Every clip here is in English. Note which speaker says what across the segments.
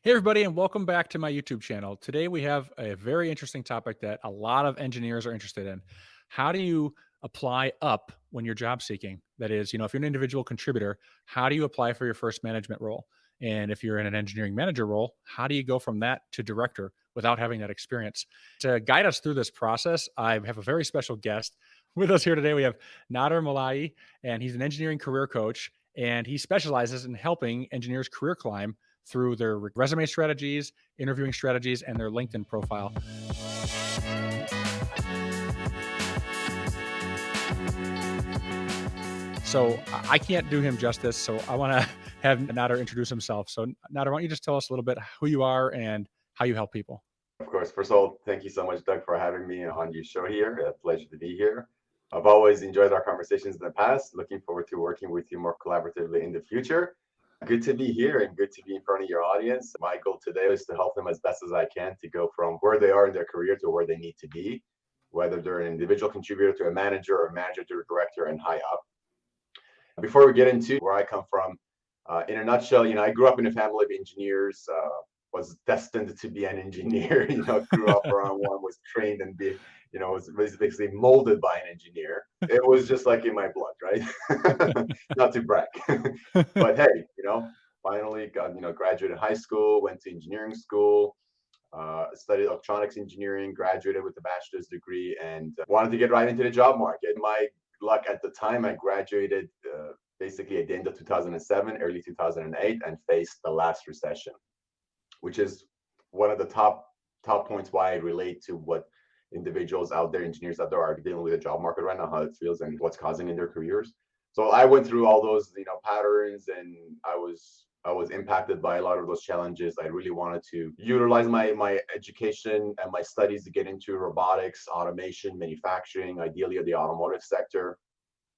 Speaker 1: Hey, everybody, and welcome back to my YouTube channel. Today, we have a very interesting topic that a lot of engineers are interested in. How do you apply up when you're job seeking? That is, if you're an individual contributor, how do you apply for your first management role? And if you're in an engineering manager role, how do you go from that to director without having that experience? To guide us through this process, I have a very special guest with us here today. We have Nader Mowlaee, and he's an engineering career coach, and he specializes in helping engineers career climb through their resume strategies, interviewing strategies, and their LinkedIn profile. So I can't do him justice. So I want to have Nader introduce himself. So Nader, why don't you just tell us a little bit who you are and how you help people?
Speaker 2: Of course. First of all, thank you so much, Doug, for having me on your show here. A pleasure to be here. I've always enjoyed our conversations in the past. Looking forward to working with you more collaboratively in the future. Good to be here and good to be in front of your audience. My goal today is to help them as best as I can to go from where they are in their career to where they need to be, whether they're an individual contributor to a manager or a manager to a director and high up. Before we get into where I come from, in a nutshell, I grew up in a family of engineers. Was destined to be an engineer. Grew up around one, was trained and was basically molded by an engineer. It was just like in my blood, right? Not to brag, but hey, finally got graduated high school, went to engineering school. Studied electronics engineering, graduated with a bachelor's degree, and wanted to get right into the job market. My luck at the time, I graduated basically at the end of 2007, early 2008, and faced the last recession, which is one of the top points why I relate to what individuals out there, engineers out there are dealing with the job market right now, how it feels and what's causing in their careers. So I went through all those, patterns, and I was impacted by a lot of those challenges. I really wanted to utilize my education and my studies to get into robotics, automation, manufacturing, ideally the automotive sector.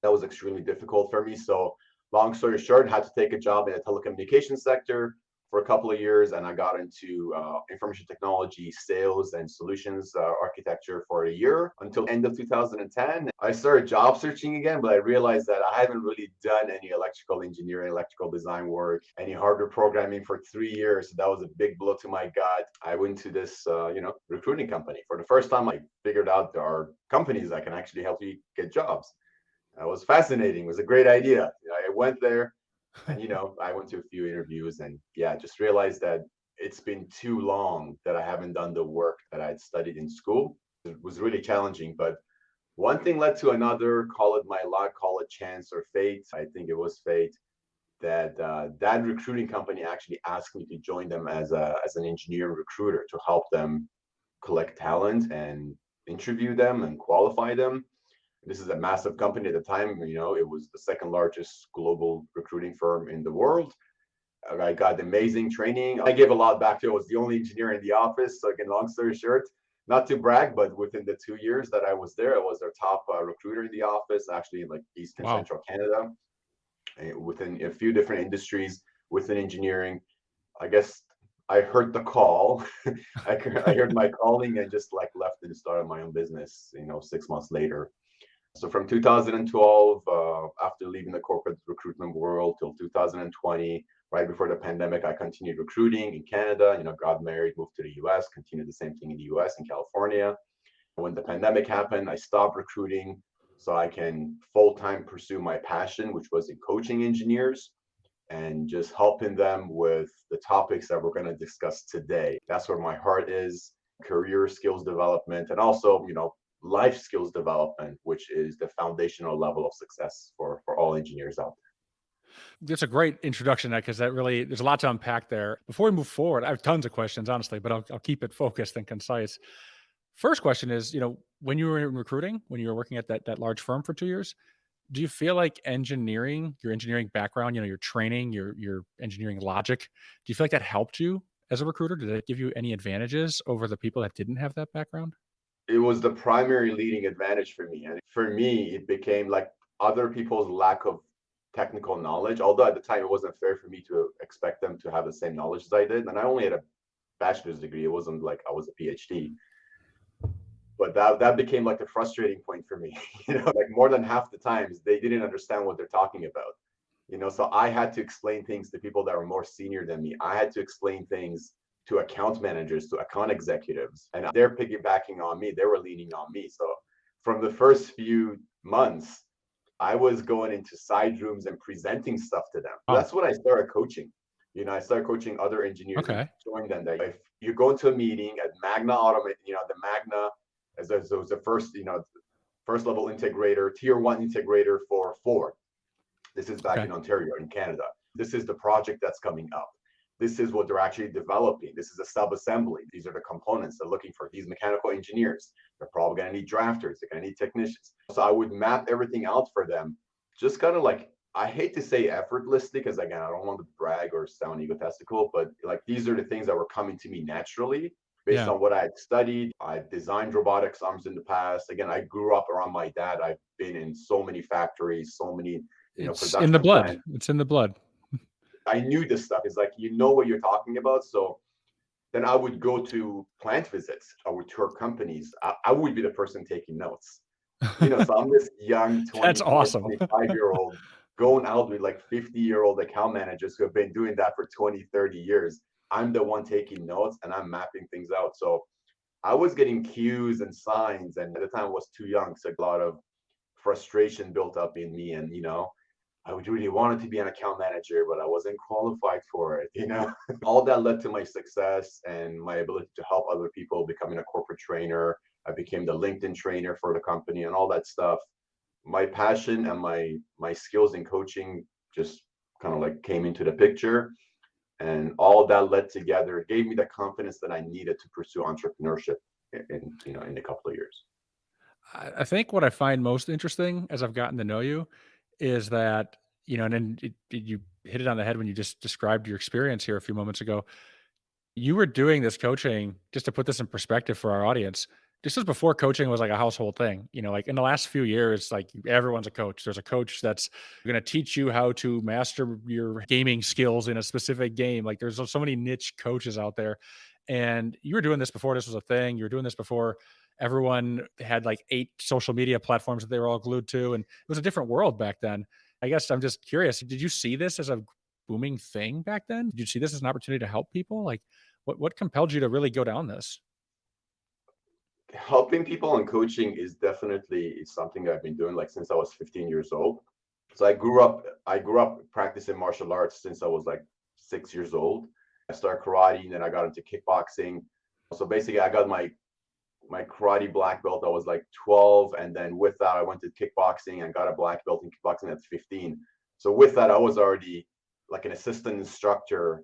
Speaker 2: That was extremely difficult for me. So long story short, had to take a job in the telecommunications sector for a couple of years, and I got into information technology, sales, and solutions architecture for a year until end of 2010. I started job searching again, but I realized that I haven't really done any electrical engineering, electrical design work, any hardware programming for 3 years. So that was a big blow to my gut. I went to this, recruiting company. For the first time, I figured out there are companies that can actually help you get jobs. That was fascinating. It was a great idea. I went there, and I went to a few interviews, and yeah, just realized that it's been too long that I haven't done the work that I'd studied in school. It was really challenging, but one thing led to another. Call it my luck, call it chance or fate. I think it was fate that that recruiting company actually asked me to join them as an engineer recruiter to help them collect talent and interview them and qualify them. This is a massive company at the time. It was the second largest global recruiting firm in the world. I got amazing training. I gave a lot back to. I was the only engineer in the office. So again, long story short, not to brag, but within the 2 years that I was there, I was their top recruiter in the office, actually in like Eastern
Speaker 1: Wow.
Speaker 2: Central Canada, within a few different industries within engineering. I guess I heard the call. I heard my calling and just like left and started my own business. 6 months later. So from 2012, after leaving the corporate recruitment world till 2020, right before the pandemic, I continued recruiting in Canada. Got married, moved to the US, continued the same thing in the US in California. When the pandemic happened, I stopped recruiting so I can full-time pursue my passion, which was in coaching engineers and just helping them with the topics that we're going to discuss today. That's where my heart is: career skills development, and also, life skills development, which is the foundational level of success for all engineers out
Speaker 1: That's a great introduction because that really, there's a lot to unpack there. Before we move forward, I have tons of questions, honestly, but I'll keep it focused and concise. First question is, when you were in recruiting, when you were working at that large firm for 2 years, do you feel like engineering, your engineering background, your training, your engineering logic, do you feel like that helped you as a recruiter? Did that give you any advantages over the people that didn't have that background?
Speaker 2: there. It was the primary leading advantage for me. And for me, it became like other people's lack of technical knowledge, although at the time it wasn't fair for me to expect them to have the same knowledge as I did. And I only had a bachelor's degree. It wasn't like I was a PhD. But that became like a frustrating point for me. Like more than half the times they didn't understand what they're talking about. So I had to explain things to people that were more senior than me. I had to explain things to account managers, to account executives, and they're piggybacking on me. They were leaning on me. So from the first few months, I was going into side rooms and presenting stuff to them.
Speaker 1: Oh,
Speaker 2: That's when I started coaching. I started coaching other engineers and
Speaker 1: okay.
Speaker 2: showing them that if you go into a meeting at Magna Automate, the Magna was the first, first level integrator, tier one integrator for Ford. This is back
Speaker 1: Okay.
Speaker 2: in Ontario, in Canada. This is the project that's coming up. This is what they're actually developing. This is a sub-assembly. These are the components. They're looking for these mechanical engineers. They're probably going to need drafters. They're going to need technicians. So I would map everything out for them, just kind of like, I hate to say effortlessly, because again, I don't want to brag or sound egotistical, but like these are the things that were coming to me naturally based
Speaker 1: Yeah.
Speaker 2: on what I had studied. I've designed robotics arms in the past. Again, I grew up around my dad. I've been in so many factories, so many
Speaker 1: It's in the
Speaker 2: production
Speaker 1: blood.
Speaker 2: plants.
Speaker 1: It's in the blood.
Speaker 2: I knew this stuff. It's like you know what you're talking about. So then I would go to plant visits. I would tour companies. I would be the person taking notes. So I'm this young
Speaker 1: That's
Speaker 2: 24,
Speaker 1: awesome.
Speaker 2: 25-year-old going out with like 50-year-old account managers who have been doing that for 20, 30 years. I'm the one taking notes and I'm mapping things out. So I was getting cues and signs. And at the time I was too young. So a lot of frustration built up in me. And, I would really wanted to be an account manager, but I wasn't qualified for it. All that led to my success and my ability to help other people, becoming a corporate trainer. I became the LinkedIn trainer for the company and all that stuff. My passion and my skills in coaching just kind of like came into the picture. And all that led together gave me the confidence that I needed to pursue entrepreneurship in a couple of years.
Speaker 1: I think what I find most interesting as I've gotten to know you is that, and then you hit it on the head when you just described your experience here a few moments ago. You were doing this coaching, just to put this in perspective for our audience. This was before coaching was like a household thing. Like in the last few years, like everyone's a coach. There's a coach that's going to teach you how to master your gaming skills in a specific game. Like there's so many niche coaches out there. And you were doing this before this was a thing. You were doing this before everyone had like 8 social media platforms that they were all glued to. And it was a different world back then. I guess I'm just curious. Did you see this as a booming thing back then? Did you see this as an opportunity to help people? Like, what compelled you to really go down this?
Speaker 2: Helping people and coaching is definitely something I've been doing like since I was 15 years old. So I grew up practicing martial arts since I was like 6 years old. I started karate and then I got into kickboxing. So basically I got my karate black belt. I was like 12. And then with that, I went to kickboxing and got a black belt in kickboxing at 15. So with that, I was already like an assistant instructor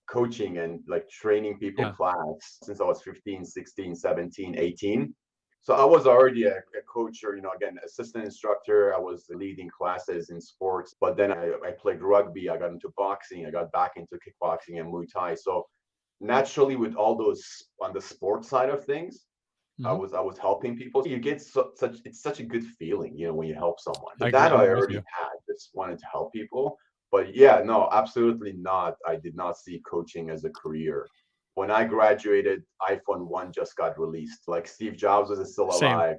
Speaker 2: coaching and like training people
Speaker 1: Yeah.
Speaker 2: class since I was 15, 16, 17, 18. So I was already a coach or, again, assistant instructor. I was leading classes in sports, but then I played rugby. I got into boxing. I got back into kickboxing and Muay Thai. So naturally with all those on the sports side of things, I
Speaker 1: Mhm.
Speaker 2: was I was helping people. You get it's such a good feeling, when you help someone. So
Speaker 1: I agree.
Speaker 2: that
Speaker 1: I'm
Speaker 2: I
Speaker 1: with
Speaker 2: already
Speaker 1: you.
Speaker 2: had, just wanted to help people. But yeah, no, absolutely not. I did not see coaching as a career. When I graduated, iPhone 1 just got released. Like Steve Jobs was still
Speaker 1: Same,
Speaker 2: alive.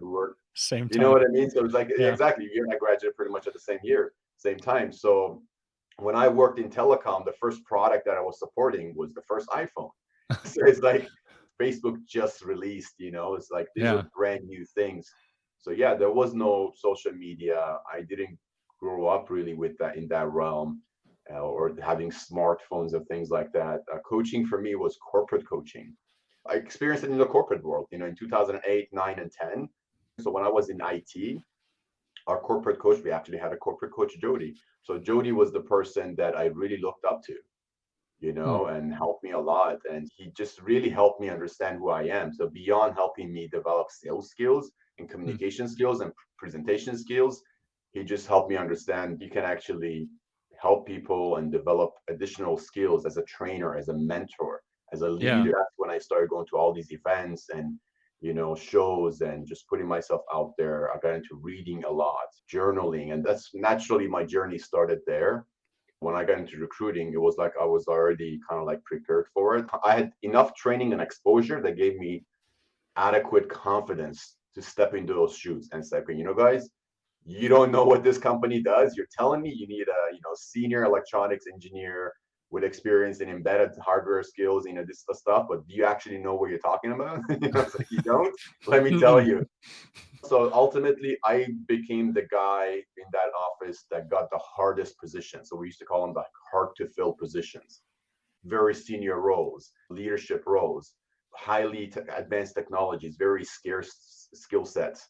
Speaker 1: same
Speaker 2: You know
Speaker 1: time.
Speaker 2: what I mean? So it's like
Speaker 1: Yeah.
Speaker 2: exactly, you and I graduated pretty much at the same year, same time. So when I worked in telecom, the first product that I was supporting was the first iPhone. So it's like Facebook just released, it's like these are
Speaker 1: Yeah.
Speaker 2: brand new things. So yeah, there was no social media. I didn't grow up really with that in that realm, or having smartphones and things like that. Coaching for me was corporate coaching. I experienced it in the corporate world, in 2008, 9, and 10. So when I was in IT, our corporate coach, we actually had a corporate coach, Jody. So Jody was the person that I really looked up to,
Speaker 1: Hmm.
Speaker 2: and helped me a lot. And he just really helped me understand who I am. So beyond helping me develop sales skills and
Speaker 1: Hmm.
Speaker 2: communication skills and presentation skills, he just helped me understand you can actually help people and develop additional skills as a trainer, as a mentor, as a
Speaker 1: Yeah.
Speaker 2: leader. That's when I started going to all these events and shows and just putting myself out there. I got into reading a lot, journaling, and that's naturally my journey started there. When I got into recruiting, it was like I was already kind of like prepared for it. I had enough training and exposure that gave me adequate confidence to step into those shoes and say, okay, guys, You don't know what this company does. You're telling me you need a senior electronics engineer with experience in embedded hardware skills, this stuff, but do you actually know what you're talking about? It's like you don't. Let me tell
Speaker 1: Mm-mm.
Speaker 2: you. So ultimately, I became the guy in that office that got the hardest position. So we used to call them the hard to fill positions, very senior roles, leadership roles, highly advanced technologies, very scarce skill sets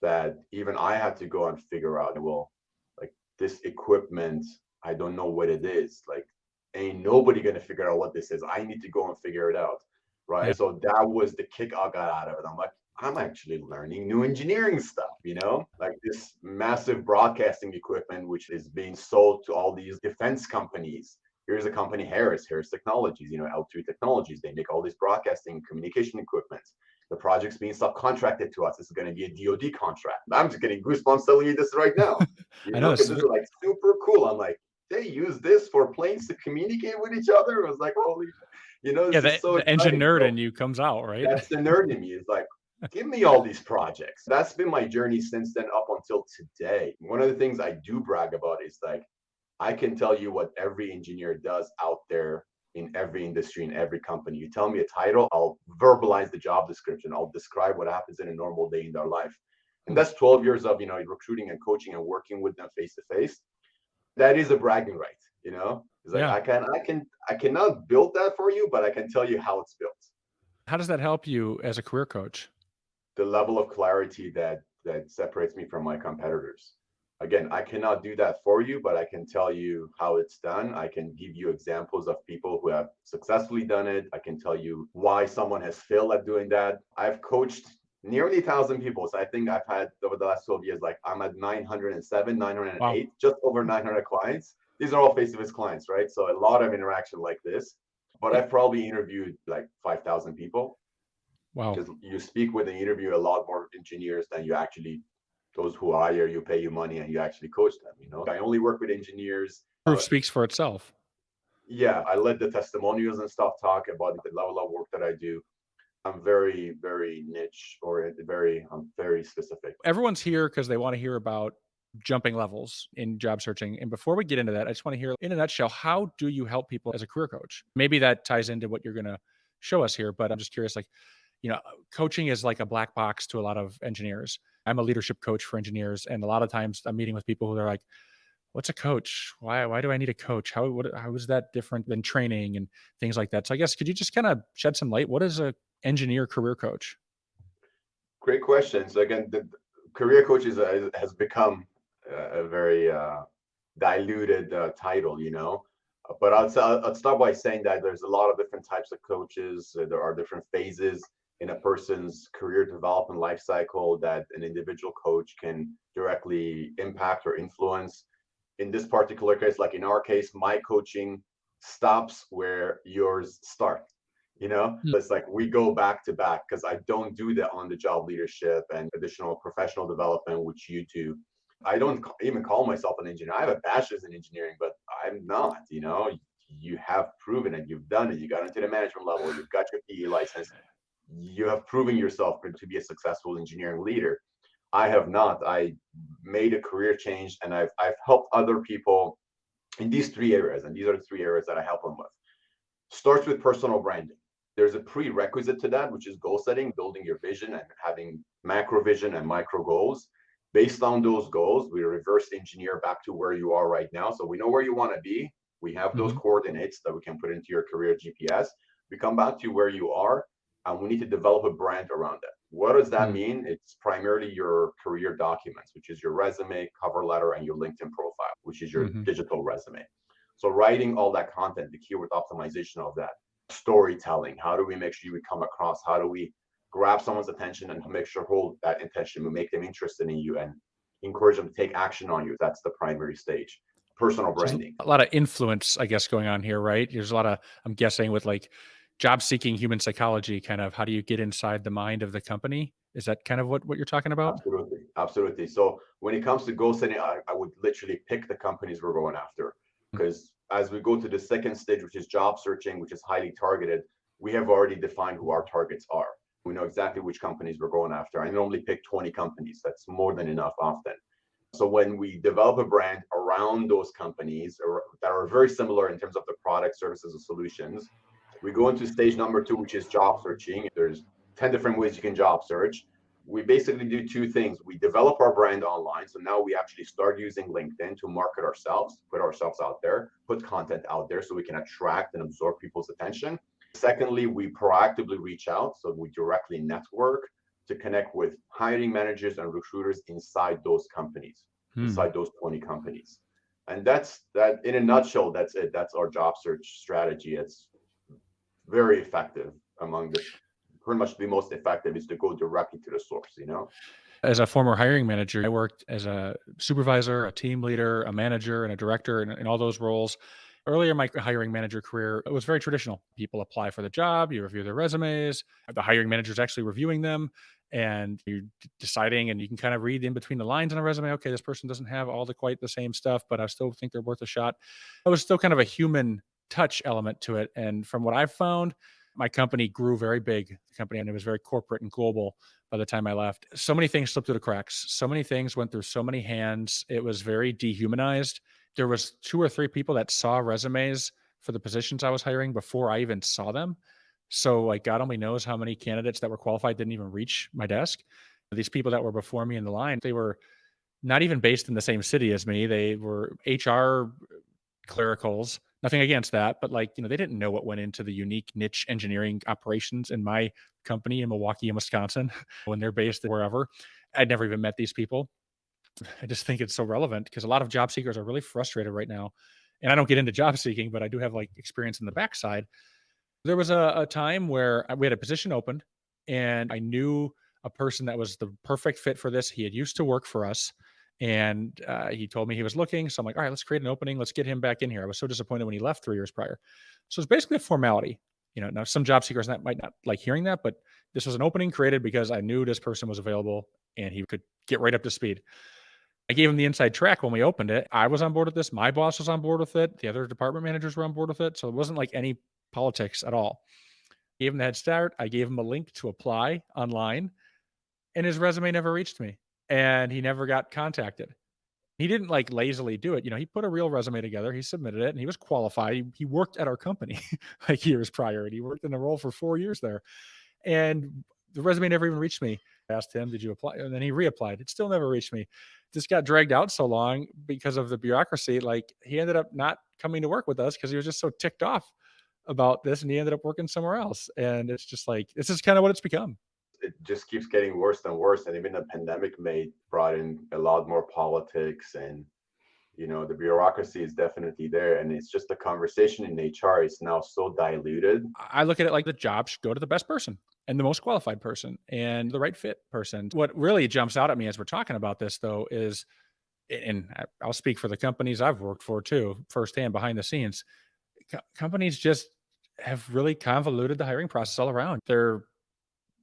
Speaker 2: that even I had to go and figure out. Well, like this equipment, I don't know what it is. Like, ain't nobody gonna figure out what this is. I need to go and figure it out.
Speaker 1: Yeah.
Speaker 2: Right. So that was the kick I got out of it. I'm like, I'm actually learning new engineering stuff, like this massive broadcasting equipment, which is being sold to all these defense companies. Here's a company, Harris Technologies, L2 Technologies. They make all these broadcasting communication equipment. The project's being subcontracted to us. This is going to be a DoD contract. I'm just getting goosebumps telling you this right now.
Speaker 1: I know
Speaker 2: Because
Speaker 1: this
Speaker 2: this
Speaker 1: is
Speaker 2: is like super cool. I'm like, they use this for planes to communicate with each other. I was like, holy,
Speaker 1: yeah,
Speaker 2: this is so
Speaker 1: the engine
Speaker 2: exciting.
Speaker 1: nerd
Speaker 2: So
Speaker 1: in you comes out, right?
Speaker 2: that's the nerd in me. Is like, give me all these projects. That's been my journey since then up until today. One of the things I do brag about is like, I can tell you what every engineer does out there in every industry, in every company. You tell me a title, I'll verbalize the job description. I'll describe what happens in a normal day in their life. And
Speaker 1: Hmm.
Speaker 2: that's 12 years of, recruiting and coaching and working with them face to face. That is a bragging right. It's like
Speaker 1: Yeah.
Speaker 2: I cannot build that for you, but I can tell you how it's built.
Speaker 1: How does that help you as a career coach?
Speaker 2: The level of clarity that separates me from my competitors. Again, I cannot do that for you, but I can tell you how it's done. I can give you examples of people who have successfully done it. I can tell you why someone has failed at doing that. I've coached nearly 1,000 people. So I think I've had over the last 12 years, like I'm at 907,
Speaker 1: Wow.
Speaker 2: 908, just over 900 clients. These are all face-to-face clients, right? So a lot of interaction like this. But I've probably interviewed like 5,000 people,
Speaker 1: Wow.
Speaker 2: because you speak with and interview a lot more engineers than you actually, those who hire you, pay you money, and you actually coach them. I only work with engineers.
Speaker 1: Proof speaks for itself.
Speaker 2: Yeah, I let the testimonials and stuff talk about the level of work that I do. I'm very, very niche oriented. I'm very specific.
Speaker 1: Everyone's here because they want to hear about jumping levels in job searching. And before we get into that, I just want to hear in a nutshell, how do you help people as a career coach? Maybe that ties into what you're going to show us here, but I'm just curious, like, coaching is like a black box to a lot of engineers. I'm a leadership coach for engineers. And a lot of times I'm meeting with people who are like, what's a coach? Why do I need a coach? How is that different than training and things like that? So I guess could you just kind of shed some light? What is a engineer career coach?
Speaker 2: Great question. So again, the career coach has become a very diluted title. But I'll start by saying that there's a lot of different types of coaches. There are different phases in a person's career development life cycle that an individual coach can directly impact or influence. In this particular case, like in our case, my coaching stops where yours start.
Speaker 1: Hmm.
Speaker 2: It's like we go back to back because I don't do the on the job leadership and additional professional development, which you do. I don't even call myself an engineer. I have a bachelor's in engineering, but I'm not. You have proven it. You've done it. You got into the management level. You've got your PE license. You have proven yourself to be a successful engineering leader. I have not. I made a career change, and I've helped other people in these three areas, and these are the three areas that I help them with. Starts with personal branding. There's a prerequisite to that, which is goal setting, building your vision, and having macro vision and micro goals. Based on those goals, we reverse engineer back to where you are right now. So we know where you want to be. We have those
Speaker 1: Hmm.
Speaker 2: coordinates that we can put into your career GPS. We come back to where you are, and we need to develop a brand around that. What does that
Speaker 1: Hmm.
Speaker 2: mean? It's primarily your career documents, which is your resume, cover letter, and your LinkedIn profile, which is your
Speaker 1: Hmm.
Speaker 2: digital resume. So writing all that content, the keyword optimization of that, storytelling. How do we make sure we come across? How do we grab someone's attention and make sure hold that intention? We make them interested in you and encourage them to take action on you. That's the primary stage. Personal
Speaker 1: So there's
Speaker 2: branding.
Speaker 1: a lot of influence, I guess, going on here, right? There's a lot of, I'm guessing, with like job seeking human psychology, kind of how do you get inside the mind of the company? Is that kind of what you're talking about?
Speaker 2: Absolutely. Absolutely. So when it comes to goal setting, I would literally pick the companies we're going after, because as we go to the second stage, which is job searching, which is highly targeted, we have already defined who our targets are. We know exactly which companies we're going after. I normally pick 20 companies. That's more than enough often. So when we develop a brand around those companies that are very similar in terms of the product, services, and solutions, we go into stage number two, which is job searching. There's 10 different ways you can job search. We basically do two things. We develop our brand online. So now we actually start using LinkedIn to market ourselves, put ourselves out there, put content out there so we can attract and absorb people's attention. Secondly, we proactively reach out. So we directly network to connect with hiring managers and recruiters inside those companies,
Speaker 1: Hmm.
Speaker 2: inside those 20 companies. And that's that in a nutshell, that's it. That's our job search strategy. It's very effective among the pretty much the most effective is to go directly to the source, you know?
Speaker 1: As a former hiring manager, I worked as a supervisor, a team leader, a manager, and a director in all those roles. Earlier in my hiring manager career, it was very traditional. People apply for the job, you review their resumes, the hiring manager is actually reviewing them, and you're deciding, and you can kind of read in between the lines on a resume. Okay, this person doesn't have all the quite the same stuff, but I still think they're worth a shot. It was still kind of a human touch element to it. And from what I've found, my company grew very big. The company, and it was very corporate and global by the time I left. So many things slipped through the cracks. So many things went through so many hands. It was very dehumanized. There was 2 or 3 people that saw resumes for the positions I was hiring before I even saw them. So, like, God only knows how many candidates that were qualified didn't even reach my desk. These people that were before me in the line, they were not even based in the same city as me. They were HR clericals. Nothing against that, but, like, they didn't know what went into the unique niche engineering operations in my company in Milwaukee, in Wisconsin, when they're based wherever. I'd never even met these people. I just think it's so relevant because a lot of job seekers are really frustrated right now. And I don't get into job seeking, but I do have like experience in the backside. There was a time where we had a position opened and I knew a person that was the perfect fit for this. He had used to work for us and he told me he was looking. So I'm like, all right, let's create an opening. Let's get him back in here. I was so disappointed when he left 3 years prior. So it's basically a formality. Now some job seekers that might not like hearing that, but this was an opening created because I knew this person was available and he could get right up to speed. I gave him the inside track when we opened it. I was on board with this. My boss was on board with it. The other department managers were on board with it. So it wasn't like any politics at all. Gave him the head start. I gave him a link to apply online, and his resume never reached me, and he never got contacted. He didn't like lazily do it. He put a real resume together. He submitted it, and he was qualified. He worked at our company like years prior, and he worked in the role for 4 years there. And the resume never even reached me. I asked him, "Did you apply?" And then he reapplied. It still never reached me. This got dragged out so long because of the bureaucracy. Like he ended up not coming to work with us because he was just so ticked off about this, and he ended up working somewhere else. And it's just like this is kind of what it's become.
Speaker 2: It just keeps getting worse and worse. And even the pandemic made brought in a lot more politics and the bureaucracy is definitely there. And it's just the conversation in HR is now so diluted.
Speaker 1: I look at it like the job should go to the best person and the most qualified person and the right fit person. What really jumps out at me as we're talking about this, though, is, and I'll speak for the companies I've worked for too, firsthand behind the scenes. Companies just have really convoluted the hiring process all around. They're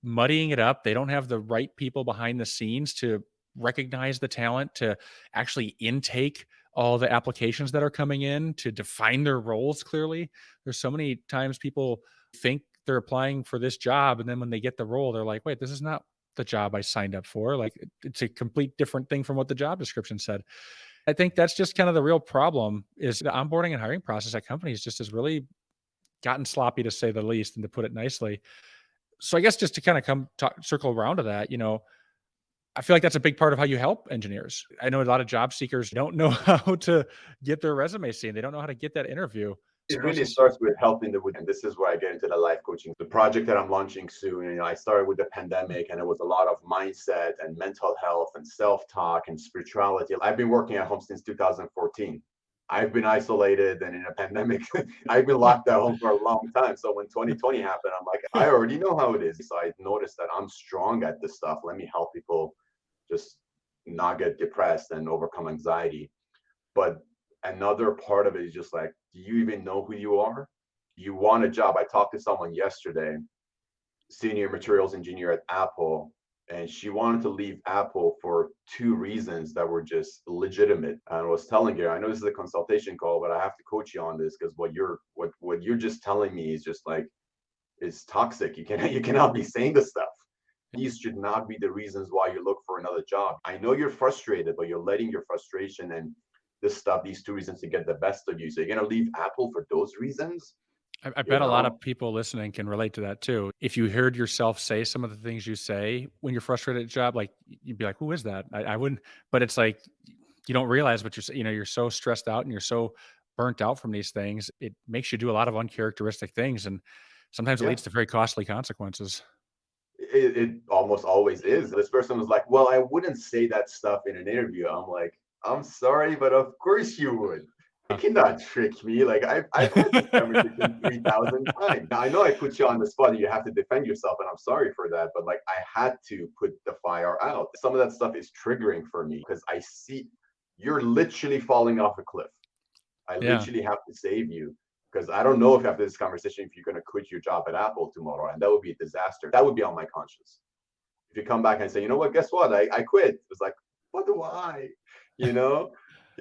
Speaker 1: muddying it up. They don't have the right people behind the scenes to recognize the talent, to actually intake all the applications that are coming in, to define their roles clearly. There's so many times people think they're applying for this job, and then when they get the role, they're like, wait, this is not the job I signed up for. Like it's a complete different thing from what the job description said. I think that's just kind of the real problem is the onboarding and hiring process at companies just has really gotten sloppy to say the least and to put it nicely. So I guess just to kind of circle around to that, I feel like that's a big part of how you help engineers. I know a lot of job seekers don't know how to get their resume seen. They don't know how to get that interview. This
Speaker 2: It really
Speaker 1: process.
Speaker 2: starts with helping the wood, and this is where I get into the life coaching. The project that I'm launching soon, I started with the pandemic, and it was a lot of mindset and mental health and self-talk and spirituality. I've been working at home since 2014. I've been isolated and in a pandemic. I've been locked at home for a long time. So when 2020 happened, I'm like, I already know how it is. So I noticed that I'm strong at this stuff. Let me help people just not get depressed and overcome anxiety. But another part of it is just like, do you even know who you are? You want a job. I talked to someone yesterday, senior materials engineer at Apple, and she wanted to leave Apple for two reasons that were just legitimate. And I was telling her, I know this is a consultation call, but I have to coach you on this because what you're just telling me is just like it's toxic. You cannot be saying this stuff. These should not be the reasons why you look for another job. I know you're frustrated, but you're letting your frustration and this stuff, these two reasons to get the best of you. So you're going to leave Apple for those reasons,
Speaker 1: I
Speaker 2: you
Speaker 1: bet a lot
Speaker 2: know?
Speaker 1: of people listening can relate to that too. If you heard yourself say some of the things you say when you're frustrated at a job, like you'd be like, "Who is that?" I wouldn't, but it's like you don't realize what you're so stressed out and you're so burnt out from these things. It makes you do a lot of uncharacteristic things, and sometimes it
Speaker 2: Yeah.
Speaker 1: leads to very costly consequences.
Speaker 2: It almost always is. This person was like, "Well, I wouldn't say that stuff in an interview." I'm like, "I'm sorry, but of course you would. You
Speaker 1: Uh,
Speaker 2: cannot trick me. Like I've had this conversation 3,000 times. Now I know I put you on the spot and you have to defend yourself, and I'm sorry for that, but like I had to put the fire out. Some of that stuff is triggering for me because I see you're literally falling off a cliff. I
Speaker 1: yeah,
Speaker 2: literally have to save you because I don't know if after this conversation, if you're going to quit your job at Apple tomorrow, and that would be a disaster. That would be on my conscience. If you come back and say, you know what, guess what? I quit. It's like, what do I? You know,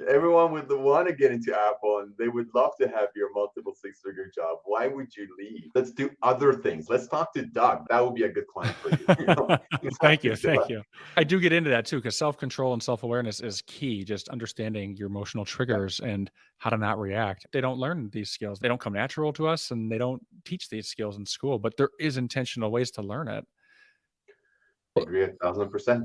Speaker 2: everyone would want to get into Apple and they would love to have your multiple six-figure job. Why would you leave? Let's do other things. Let's talk to Doug. That would be a good client for you. You know, you talk
Speaker 1: thank
Speaker 2: to
Speaker 1: you, thank
Speaker 2: Doug.
Speaker 1: you. I do get into that too because self-control and self-awareness is key. Just understanding your emotional
Speaker 2: Yeah,
Speaker 1: triggers and how to not react. They don't learn these skills. They don't come natural to us, and they don't teach these skills in school. But there is intentional ways to learn it.
Speaker 2: I agree 1,000%.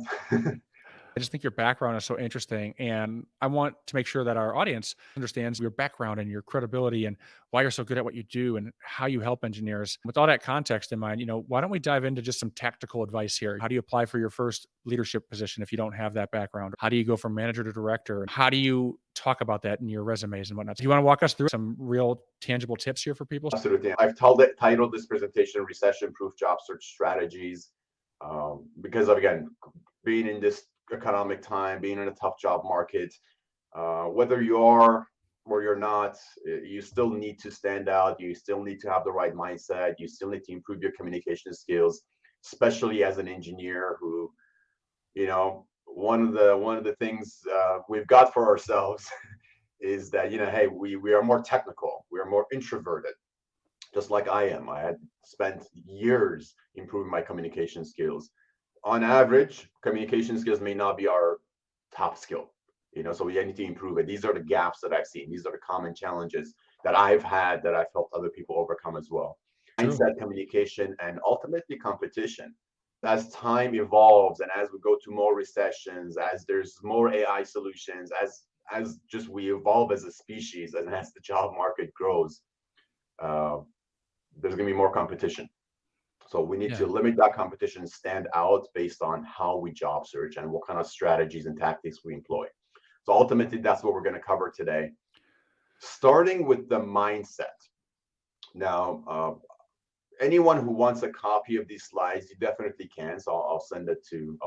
Speaker 1: I just think your background is so interesting, and I want to make sure that our audience understands your background and your credibility and why you're so good at what you do and how you help engineers. With all that context in mind, why don't we dive into just some tactical advice here? How do you apply for your first leadership position if you don't have that background? How do you go from manager to director? How do you talk about that in your resumes and whatnot? Do you want to walk us through some real tangible tips here for people?
Speaker 2: Absolutely. I've titled this presentation Recession Proof Job Search Strategies because of, again, being in this economic time, being in a tough job market, whether you are or you're not, you still need to stand out. You still need to have the right mindset. You still need to improve your communication skills, especially as an engineer who, one of the things we've got for ourselves is that, hey, we are more technical. We are more introverted just like I am. I had spent years improving my communication skills. On average, communication skills may not be our top skill, so we need to improve it. These are the gaps that I've seen. These are the common challenges that I've had that I've helped other people overcome as well.
Speaker 1: True.
Speaker 2: Mindset, communication, and ultimately competition. As time evolves and as we go to more recessions, as there's more AI solutions, as just we evolve as a species and as the job market grows, uh, there's going to be more competition. So we need to
Speaker 1: Yeah.
Speaker 2: limit that competition, stand out based on how we job search and what kind of strategies and tactics we employ. So ultimately, that's what we're going to cover today, starting with the mindset. Now, anyone who wants a copy of these slides, you definitely can. So I'll send it to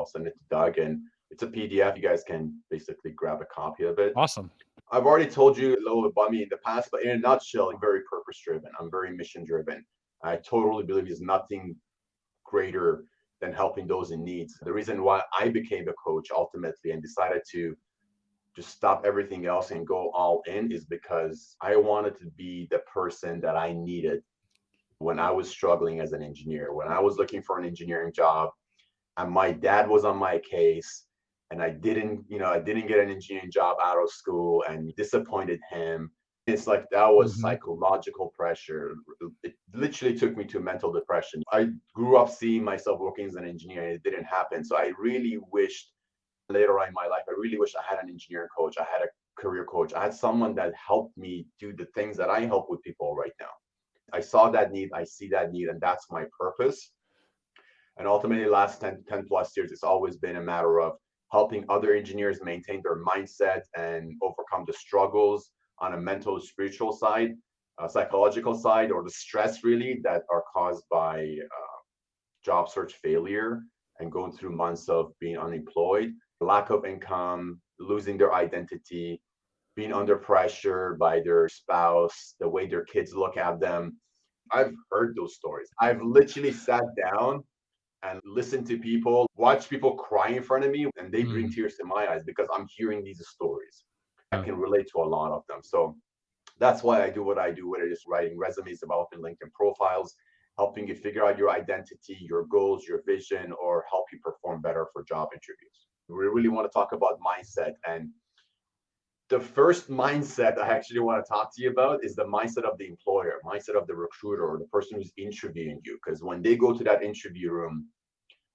Speaker 2: Doug, and it's a PDF. You guys can basically grab a copy of it.
Speaker 1: Awesome.
Speaker 2: I've already told you a little about me in the past, but in a nutshell, I'm very purpose driven. I'm very mission driven. I totally believe there's nothing greater than helping those in need. The reason why I became a coach ultimately and decided to just stop everything else and go all in is because I wanted to be the person that I needed when I was struggling as an engineer, when I was looking for an engineering job, and my dad was on my case, and I didn't get an engineering job out of school and disappointed him. It's like that was
Speaker 1: Mhm.
Speaker 2: psychological pressure. It literally took me to mental depression. I grew up seeing myself working as an engineer and it didn't happen. So I really wished later on in my life, I really wish I had an engineering coach. I had a career coach. I had someone that helped me do the things that I help with people right now. I saw that need, I see that need, and that's my purpose. And ultimately, the last 10 plus years, it's always been a matter of helping other engineers maintain their mindset and overcome the struggles on a mental, spiritual side, psychological side, or the stress really that are caused by job search failure and going through months of being unemployed, lack of income, losing their identity, being under pressure by their spouse, the way their kids look at them. I've heard those stories. I've literally sat down and listen to people, watch people cry in front of me, and they bring
Speaker 1: Mm.
Speaker 2: tears to my eyes because I'm hearing these stories. I
Speaker 1: Yeah.
Speaker 2: can relate to a lot of them. So that's why I do what I do, whether it's writing resumes, developing LinkedIn profiles, helping you figure out your identity, your goals, your vision, or help you perform better for job interviews. We really want to talk about mindset. And the first mindset I actually want to talk to you about is the mindset of the employer, mindset of the recruiter or the person who's interviewing you. Because when they go to that interview room,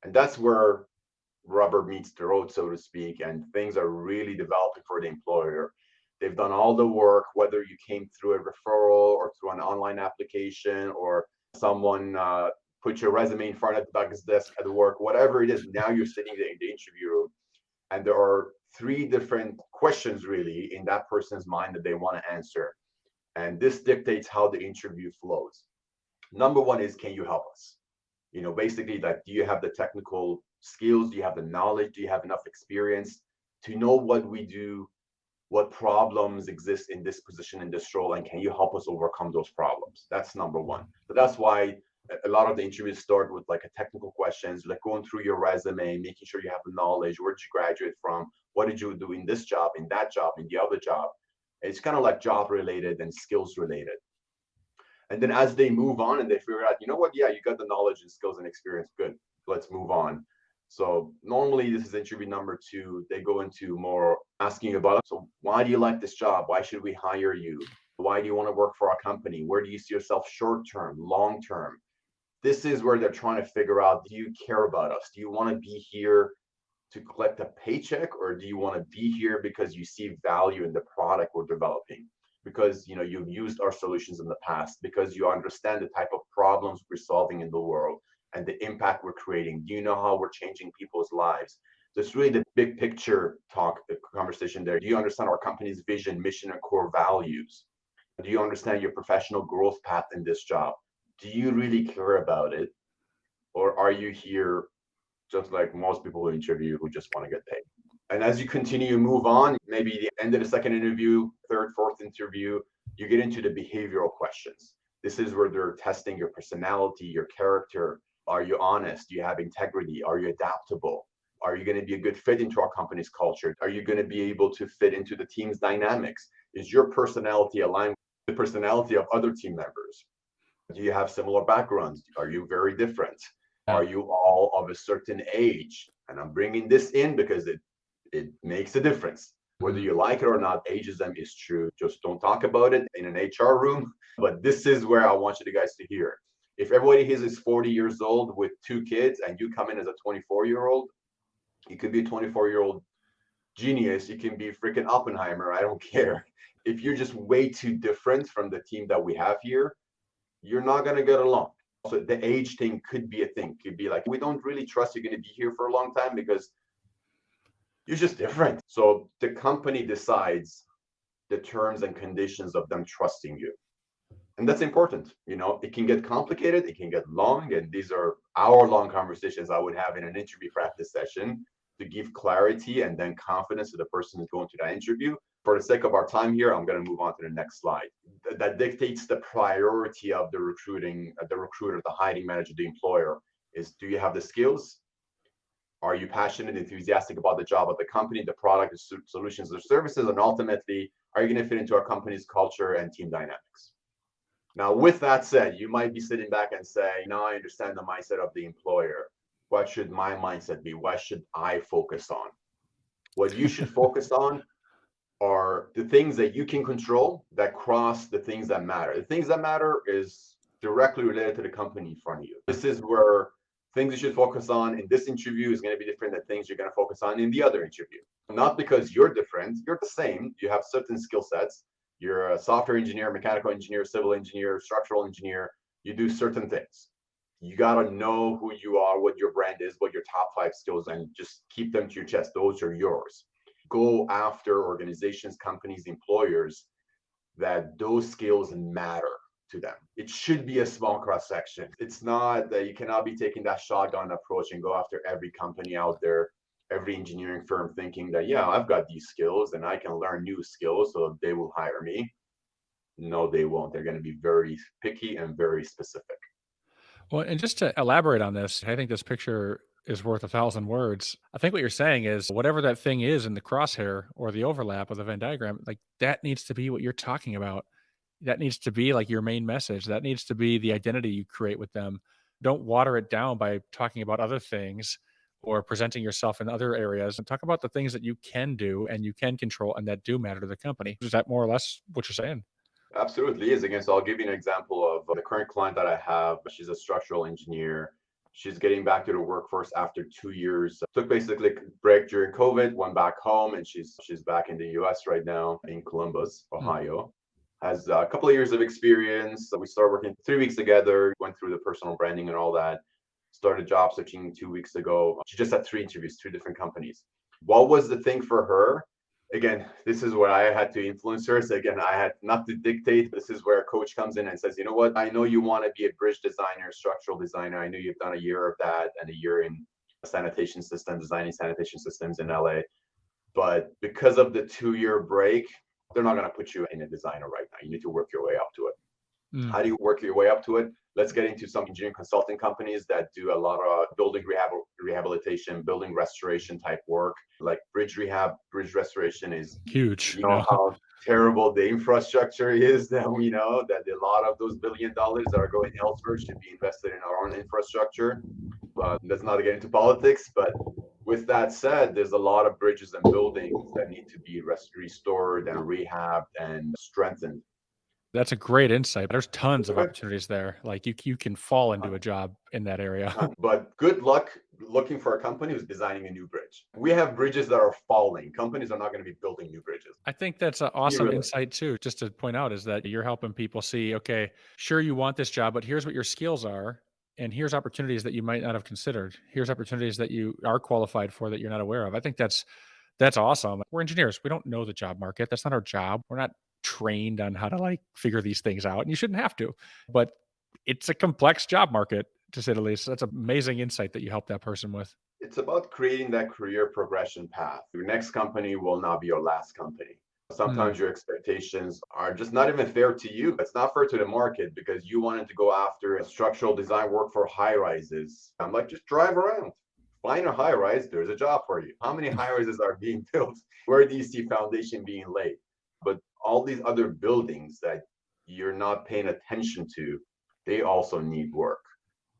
Speaker 2: and that's where rubber meets the road, so to speak, and things are really developing for the employer. They've done all the work, whether you came through a referral or through an online application or someone put your resume in front of Doug's desk at work, whatever it is. Now you're sitting there in the interview room, and there are three different questions really in that person's mind that they want to answer. And this dictates how the interview flows. Number one is, can you help us? Basically, like, do you have the technical skills? Do you have the knowledge? Do you have enough experience to know what we do, what problems exist in this position, in this role, and can you help us overcome those problems? That's number one. So that's why a lot of the interviews start with like a technical questions, like going through your resume, making sure you have the knowledge. Where did you graduate from? What did you do in this job, in that job, in the other job? It's kind of like job related and skills related. And then as they move on and they figure out, you know what, yeah, you got the knowledge and skills and experience, good, let's move on. So normally this is interview number two. They go into more asking about, so why do you like this job? Why should we hire you? Why do you want to work for our company? Where do you see yourself short term, long term? This is where they're trying to figure out, do you care about us? Do you want to be here to collect a paycheck, or do you want to be here because you see value in the product we're developing? Because you've used our solutions in the past, because you understand the type of problems we're solving in the world and the impact we're creating. Do you know how we're changing people's lives? So it's really the big picture talk, the conversation there. Do you understand our company's vision, mission, and core values? Do you understand your professional growth path in this job? Do you really care about it? Or are you here just like most people who interview who just want to get paid? And as you continue to move on, maybe the end of the second interview, third, fourth interview, you get into the behavioral questions. This is where they're testing your personality, your character. Are you honest? Do you have integrity? Are you adaptable? Are you going to be a good fit into our company's culture? Are you going to be able to fit into the team's dynamics? Is your personality aligned with the personality of other team members? Do you have similar backgrounds? Are you very different?
Speaker 1: Yeah.
Speaker 2: Are you all of a certain age? And I'm bringing this in because it makes a difference. Whether
Speaker 1: Mhm.
Speaker 2: you like it or not, ageism is true. Just don't talk about it in an HR room. But this is where I want you guys to hear. If everybody here is 40 years old with two kids and you come in as a 24-year-old, you could be a 24-year-old genius. You can be freaking Oppenheimer. I don't care. If you're just way too different from the team that we have here, you're not going to get along. So the age thing could be a thing. Could be like, we don't really trust you're going to be here for a long time because you're just different. So the company decides the terms and conditions of them trusting you. And that's important. It can get complicated, it can get long, and these are hour-long conversations I would have in an interview practice session to give clarity and then confidence to the person who's going to that interview. For the sake of our time here, I'm going to move on to the next slide. That dictates the priority of the recruiter, the hiring manager, the employer is, do you have the skills? Are you passionate, enthusiastic about the job of the company, the product, the solutions, the services, and ultimately, are you going to fit into our company's culture and team dynamics? Now, with that said, you might be sitting back and say, now I understand the mindset of the employer. What should my mindset be? What should I focus on? What you should focus on are the things that you can control that cross the things that matter. The things that matter is directly related to the company in front of you. This is where things you should focus on in this interview is going to be different than things you're going to focus on in the other interview. Not because you're different, you're the same. You have certain skill sets. You're a software engineer, mechanical engineer, civil engineer, structural engineer. You do certain things. You got to know who you are, what your brand is, what your top 5 skills, and just keep them to your chest. Those are yours. Go after organizations, companies, employers that those skills matter to them. It should be a small cross section. It's not that you cannot be taking that shotgun approach and go after every company out there, every engineering firm thinking that, yeah, I've got these skills and I can learn new skills so they will hire me. No, they won't. They're going to be very picky and very specific.
Speaker 1: Well, and just to elaborate on this, I think this picture is worth 1,000 words. I think what you're saying is whatever that thing is in the crosshair or the overlap of the Venn diagram, like that needs to be what you're talking about That needs to be like your main message. That needs to be the identity you create with them. Don't water it down by talking about other things or presenting yourself in other areas, and talk about the things that you can do and you can control and that do matter to the company. Is that more or less what you're saying?
Speaker 2: Absolutely is. Again, so I'll give you an example of the current client that I have. She's a structural engineer. She's getting back to the workforce after 2 years. Took basically a break during COVID, went back home, and she's back in the US right now in Columbus,
Speaker 1: Mm,
Speaker 2: Ohio. Has a couple of years of experience. We started working 3 weeks together, went through the personal branding and all that. Started job searching 2 weeks ago. She just had three interviews, three different companies. What was the thing for her? Again, this is where I had to influence her. So again, I had not to dictate. This is where a coach comes in and says, you know what? I know you want to be a bridge designer, structural designer. I know you've done a year of that and a year in sanitation systems, designing sanitation systems in LA. But because of the 2 year break, they're not going to put you in a designer right now. You need to work your way up to it.
Speaker 1: mm,
Speaker 2: How do you work your way up to it? Let's get into some engineering consulting companies that do a lot of building rehabilitation, building restoration type work, like bridge rehab, bridge restoration is,
Speaker 1: huge.
Speaker 2: you know, how terrible the infrastructure is that we know that a lot of those $1 billion that are going elsewhere should be invested in our own infrastructure. Let's not get into politics, but with that said, there's a lot of bridges and buildings that need to be restored and rehabbed and strengthened.
Speaker 1: That's a great insight. There's tons of opportunities there. Like you can fall into a job in that area.
Speaker 2: But good luck looking for a company who's designing a new bridge. We have bridges that are falling. Companies are not going to be building new bridges.
Speaker 1: I think that's an
Speaker 2: Be
Speaker 1: awesome
Speaker 2: realistic.
Speaker 1: insight too, just to point out is that you're helping people see, okay, sure you want this job, but here's what your skills are. And here's opportunities that you might not have considered. Here's opportunities that you are qualified for that you're not aware of. I think that's awesome. We're engineers. We don't know the job market. That's not our job. We're not trained on how to like figure these things out. And you shouldn't have to. But it's a complex job market to say the least. That's amazing insight that you helped that person with.
Speaker 2: It's about creating that career progression path. Your next company will not be your last company.
Speaker 1: Mm,
Speaker 2: Sometimes your expectations are just not even fair to you. It's not fair to the market because you wanted to go after structural design work for high rises. I'm like, just drive around. Find a high rise, there's a job for you. How many high rises are being built? Where do you see foundation being laid? But all these other buildings that you're not paying attention to, they also need work.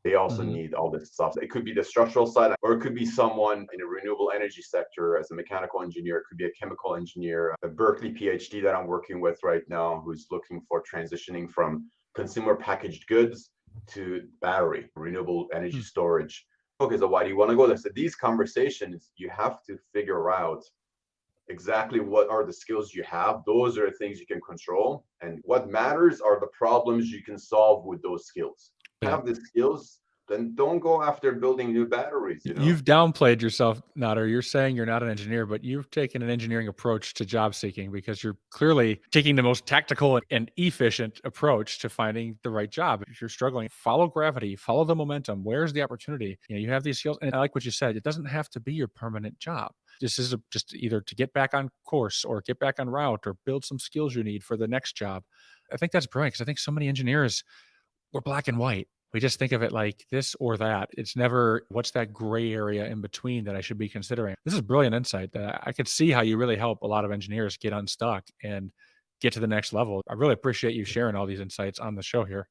Speaker 2: They also
Speaker 1: mhm.
Speaker 2: need all this stuff. It could be the structural side, or it could be someone in a renewable energy sector as a mechanical engineer. It could be a chemical engineer, a Berkeley PhD that I'm working with right now, who's looking for transitioning from consumer packaged goods to battery, renewable energy
Speaker 1: Mm,
Speaker 2: storage. Okay, so why do you want to go there? So these conversations, you have to figure out exactly what are the skills you have. Those are the things you can control. And what matters are the problems you can solve with those skills.
Speaker 1: yeah.
Speaker 2: Have the skills, then don't go after building new batteries, you know?
Speaker 1: You've downplayed yourself, Nader. You're saying you're not an engineer, but you've taken an engineering approach to job seeking because you're clearly taking the most tactical and efficient approach to finding the right job. If you're struggling, follow gravity, follow the momentum. Where's the opportunity? You have these skills. And I like what you said. It doesn't have to be your permanent job. This is just either to get back on course or get back on route or build some skills you need for the next job. I think that's brilliant because I think so many engineers we're black and white. We just think of it like this or that. It's never what's that gray area in between that I should be considering. This is brilliant insight that I could see how you really help a lot of engineers get unstuck and get to the next level. I really appreciate you sharing all these insights on the show here.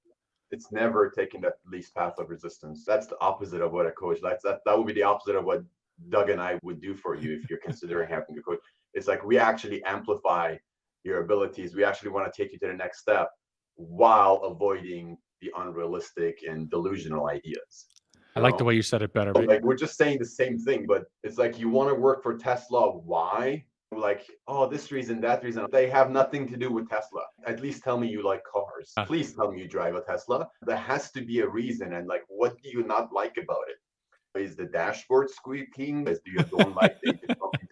Speaker 2: It's never taking that least path of resistance. That's the opposite of what a coach, that would be the opposite of what Doug and I would do for you if you're considering having a coach. It's like we actually amplify your abilities. We actually want to take you to the next step while avoiding the unrealistic and delusional ideas.
Speaker 1: I
Speaker 2: You
Speaker 1: like the
Speaker 2: know,
Speaker 1: way you said it better.
Speaker 2: like we're just saying the same thing, but it's like you want to work for Tesla. Why? Like, oh, this reason, that reason. They have nothing to do with Tesla. At least tell me you like cars. Please tell me you drive a Tesla. There has to be a reason. And like, what do you not like about it? Is the dashboard squeaking? Do you don't like the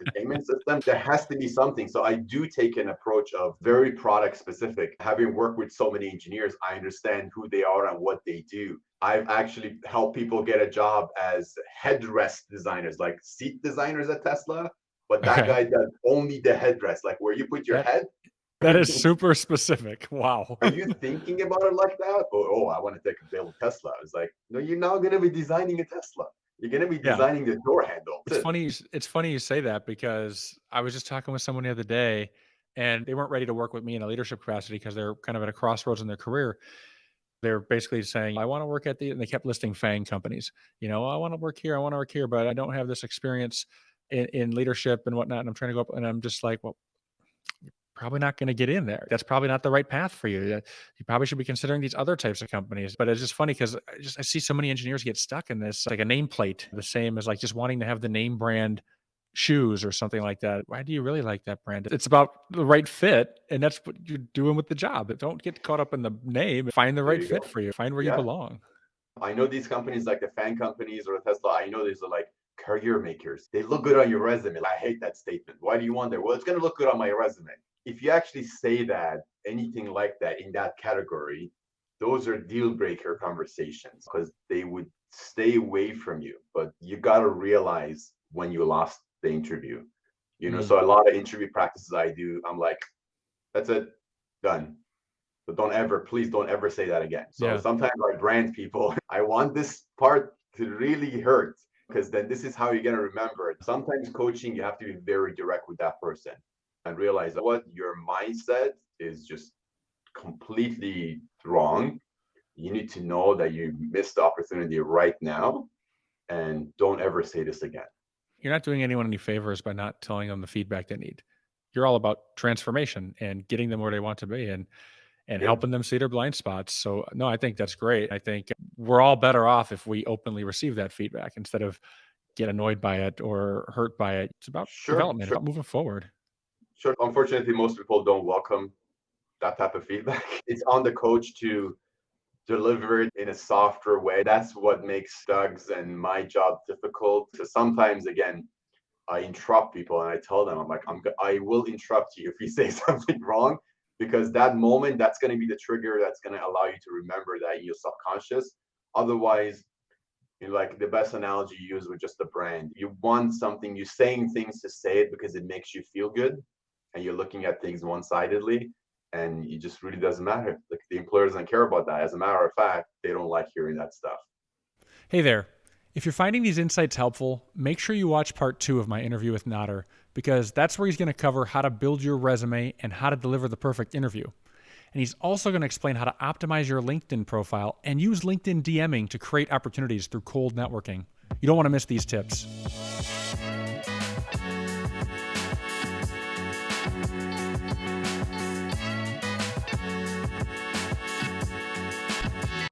Speaker 2: entertainment system? There has to be something. So I do take an approach of very product specific. Having worked with so many engineers, I understand who they are and what they do. I've actually helped people get a job as headrest designers, like seat designers at Tesla. But that
Speaker 1: Okay.
Speaker 2: guy does only the headrest, like where you put your
Speaker 1: That
Speaker 2: head.
Speaker 1: that is super specific. Wow.
Speaker 2: Are you thinking about it like that? Or, oh, I want to take a build Tesla. It's like, no, you're not going to be designing a Tesla. You're going to be
Speaker 1: Yeah.
Speaker 2: designing the door handle.
Speaker 1: It's
Speaker 2: That's it.
Speaker 1: funny it's funny you say that because I was just talking with someone the other day, and they weren't ready to work with me in a leadership capacity because they're kind of at a crossroads in their career. They're basically saying, I want to work at the, and they kept listing FANG companies. I want to work here, I want to work here, but I don't have this experience in leadership and whatnot. And I'm trying to go up, and I'm just like, well, probably not going to get in there. That's probably not the right path for you. You probably should be considering these other types of companies. But it's just funny because I see so many engineers get stuck in this, like a nameplate, the same as like just wanting to have the name brand shoes or something like that. Why do you really like that brand? It's about the right fit, and that's what you're doing with the job. Don't get caught up in the name. Find the
Speaker 2: There
Speaker 1: right
Speaker 2: you
Speaker 1: fit
Speaker 2: go.
Speaker 1: for you. Find where you
Speaker 2: Yeah.
Speaker 1: belong.
Speaker 2: I know these companies like the fan companies or Tesla, I know these are like career makers. They look good on your resume. Like, I hate that statement. Why do you want that? Well, it's going to look good on my resume. If you actually say that, anything like that in that category, those are deal breaker conversations because they would stay away from you. But you got to realize when you lost the interview.
Speaker 1: Mm,
Speaker 2: So a lot of interview practices I do, I'm like, that's it, done. But please don't ever say that again. So
Speaker 1: yeah.
Speaker 2: sometimes I brand people. I want this part to really hurt because then this is how you're going to remember it. Sometimes coaching, you have to be very direct with that person and realize what your mindset is just completely wrong. You need to know that you missed the opportunity right now and don't ever say this again.
Speaker 1: You're not doing anyone any favors by not telling them the feedback they need. You're all about transformation and getting them where they want to be, and
Speaker 2: Yeah,
Speaker 1: helping them see their blind spots. So no, I think that's great. I think we're all better off if we openly receive that feedback instead of get annoyed by it or hurt by it. It's about
Speaker 2: sure,
Speaker 1: development,
Speaker 2: sure,
Speaker 1: about moving forward.
Speaker 2: sure. Unfortunately, most people don't welcome that type of feedback. It's on the coach to deliver it in a softer way. That's what makes Doug's and my job difficult. So sometimes, again, I interrupt people and I tell them, I'm like, I will interrupt you if you say something wrong, because that moment, that's going to be the trigger that's going to allow you to remember that in your subconscious. Otherwise, like the best analogy you use with just the brand, you want something, you're saying things to say it because it makes you feel good, and you're looking at things one-sidedly, and it just really doesn't matter. Like the employer doesn't care about that. As a matter of fact, they don't like hearing that stuff.
Speaker 1: Hey there. If you're finding these insights helpful, make sure you watch part 2 of my interview with Nader, because that's where he's going to cover how to build your resume and how to deliver the perfect interview. And he's also going to explain how to optimize your LinkedIn profile and use LinkedIn DMing to create opportunities through cold networking. You don't want to miss these tips.